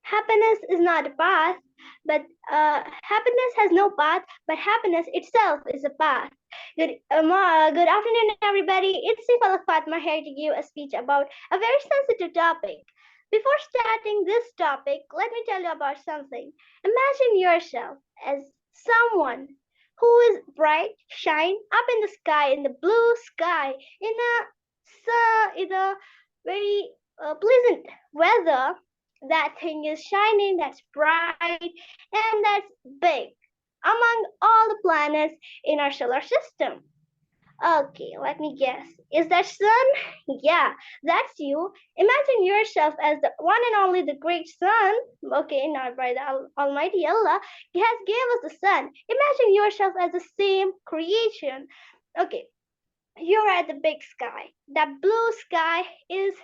Happiness is not a path, but happiness has no path, but happiness itself is a path. Good afternoon, everybody. It's Sifal Fatma here to give a speech about a very sensitive topic. Before starting this topic, let me tell you about something. Imagine yourself as someone who is bright, shine up in the sky, in the blue sky, in a very pleasant weather. That thing is shining, that's bright, and that's big among all the planets in our solar system. Okay, let me guess. Is that sun? Yeah, that's you. Imagine yourself as the one and only the great sun. Okay, not by the Almighty Allah. He has gave us the sun. Imagine yourself as the same creation. Okay, you're at the big sky. That blue sky is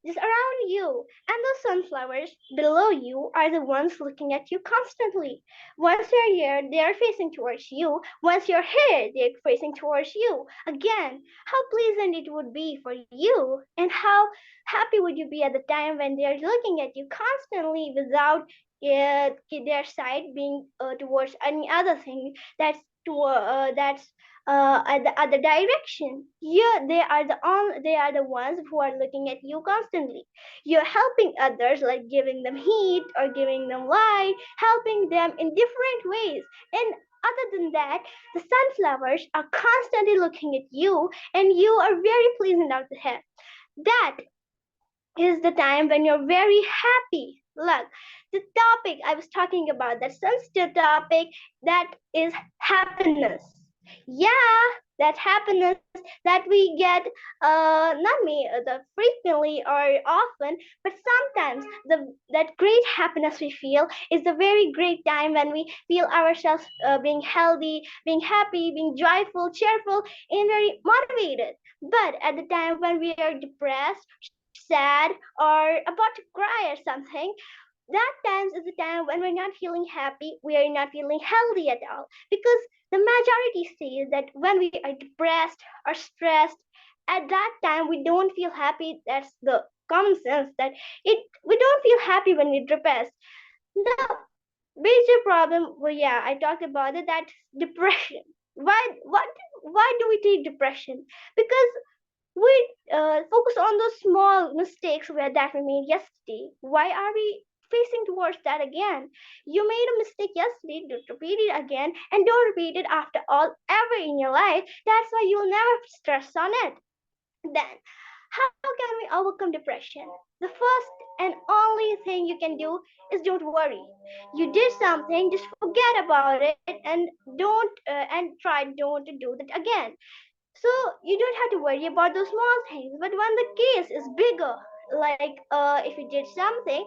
just around you, and the sunflowers below you are the ones looking at you constantly. Once you're here, they are facing towards you. Once you're here, they're facing towards you. Again, how pleasant it would be for you, and how happy would you be at the time when they are looking at you constantly without their side being towards any other thing that's at the other direction. Here they are the ones who are looking at you constantly. You're helping others, like giving them heat or giving them light, helping them in different ways. And other than that, the sunflowers are constantly looking at you, and you are very pleasant out there. That is the time when you're very happy. Look, the topic I was talking about, that sensitive topic, that is happiness. Yeah, that happiness that we get, not the frequently or often, but sometimes that great happiness we feel is the very great time when we feel ourselves being healthy, being happy, being joyful, cheerful, and very motivated. But at the time when we are depressed, sad, or about to cry or something, that times is the time when we're not feeling happy, we are not feeling healthy at all. Because the majority says that when we are depressed or stressed, at that time we don't feel happy. That's the common sense that it we don't feel happy when we're depressed. The major problem, well, yeah, I talked about it, that's depression. Why do we take depression? Because we focus on those small mistakes that we made yesterday. Why are we facing towards that again? You made a mistake yesterday, don't repeat it again, and don't repeat it after all ever in your life. That's why you'll never stress on it. Then, how can we overcome depression? The first and only thing you can do is don't worry. You did something, just forget about it and try don't do that again. So you don't have to worry about those small things. But when the case is bigger, like if you did something,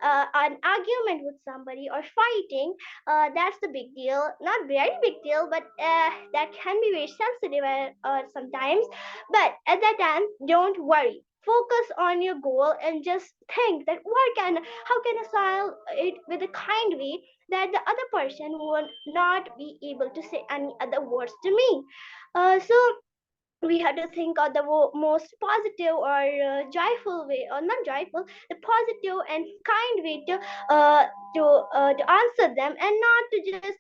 an argument with somebody or fighting, that's the big deal. Not very big deal, but that can be very sensitive sometimes. But at that time, don't worry. Focus on your goal and just think that how can I solve it with a kind way that the other person will not be able to say any other words to me. So we have to think of the most positive or joyful way, or not joyful, the positive and kind way to answer them, and not to just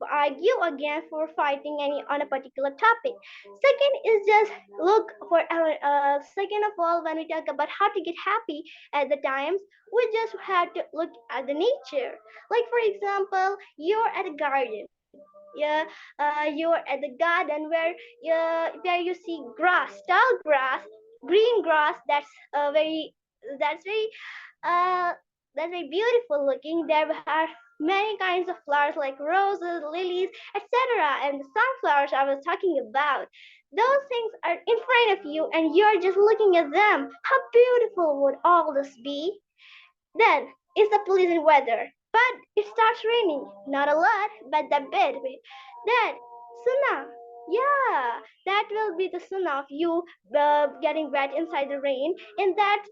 argue again for fighting any on a particular topic. Second is just look for our second of all, when we talk about how to get happy at the times, we just have to look at the nature. Like for example, you're at a garden. Yeah, you're at the garden where you see grass, tall grass, green grass. That's very uh that's very beautiful looking. There are many kinds of flowers like roses, lilies, etc., and the sunflowers I was talking about. Those things are in front of you, and you're just looking at them. How beautiful would all this be? Then it's the pleasant weather, but it starts raining. Not a lot, but a bit. Then Suna, yeah, that will be the Suna of you getting wet inside the rain, and that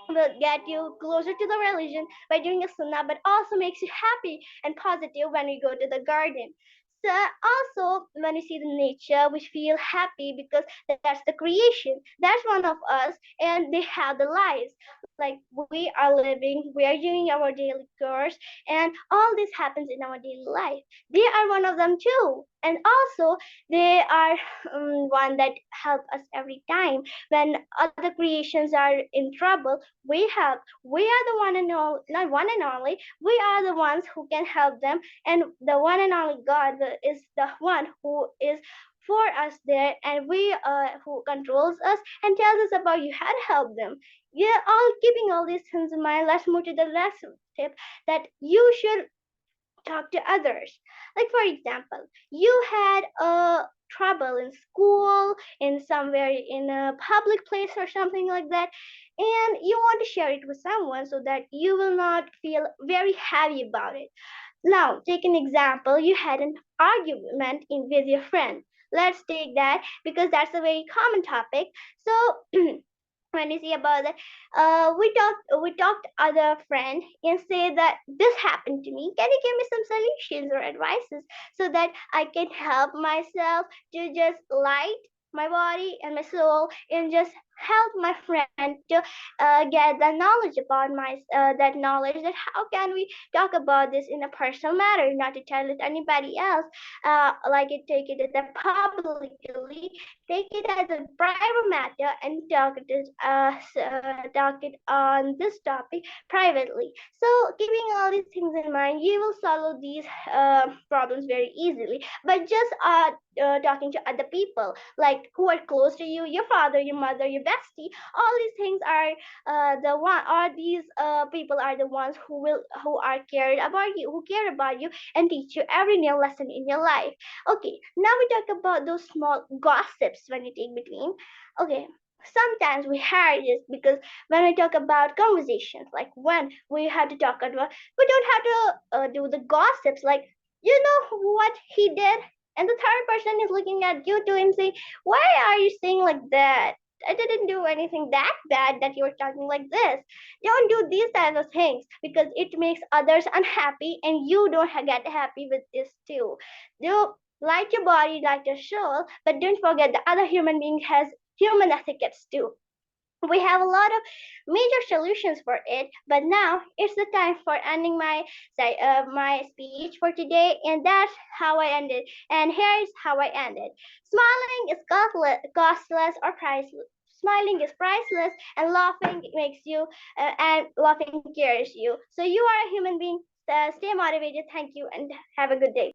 will get you closer to the religion by doing a sunnah, but also makes you happy and positive when you go to the garden. So also when we see the nature, we feel happy because that's the creation. That's one of us, and they have the lives. Like we are living, we are doing our daily chores, and all this happens in our daily life. They are one of them too, and also they are one that help us every time when other creations are in trouble. We help. We are the one and all, not one and only. We are the ones who can help them, and the one and only God is the one who is for us there, and we who controls us and tells us about you how to help them. Yeah, all keeping all these things in mind, let's move to the last tip, that you should talk to others. Like for example, you had a trouble in school, in somewhere in a public place or something like that, and you want to share it with someone so that you will not feel very heavy about it. Now, take an example. You had an argument with your friend. Let's take that because that's a very common topic. So when you see about that, we talked other friend and say that this happened to me. Can you give me some solutions or advices so that I can help myself to just light my body and my soul and just help my friend to get the knowledge about my that knowledge, that how can we talk about this in a personal matter, not to tell it anybody else, like it take it as a publicly, take it as a private matter and talk it on this topic privately. So keeping all these things in mind, you will solve these problems very easily. But just talking to other people, like who are close to you, your father, your mother, your bestie, all these things are the one, or these people are the ones who are cared about you, who care about you and teach you every new lesson in your life. Okay, now we talk about those small gossips when you take between. Okay, sometimes we hear this because when we talk about conversations, like when we have to talk about, we don't have to do the gossips like, you know what he did, and the third person is looking at you too and saying, why are you saying like that? I didn't do anything that bad that you're talking like this. Don't do these types of things because it makes others unhappy and you don't get happy with this too. Do like your body, like your soul, but don't forget the other human being has human etiquettes too. We have a lot of major solutions for it, but now it's the time for ending my speech for today, and that's how I ended. And here's how I ended: smiling is costless or priceless. Smiling is priceless, and laughing makes you, and laughing cures you. So you are a human being. Stay motivated. Thank you, and have a good day.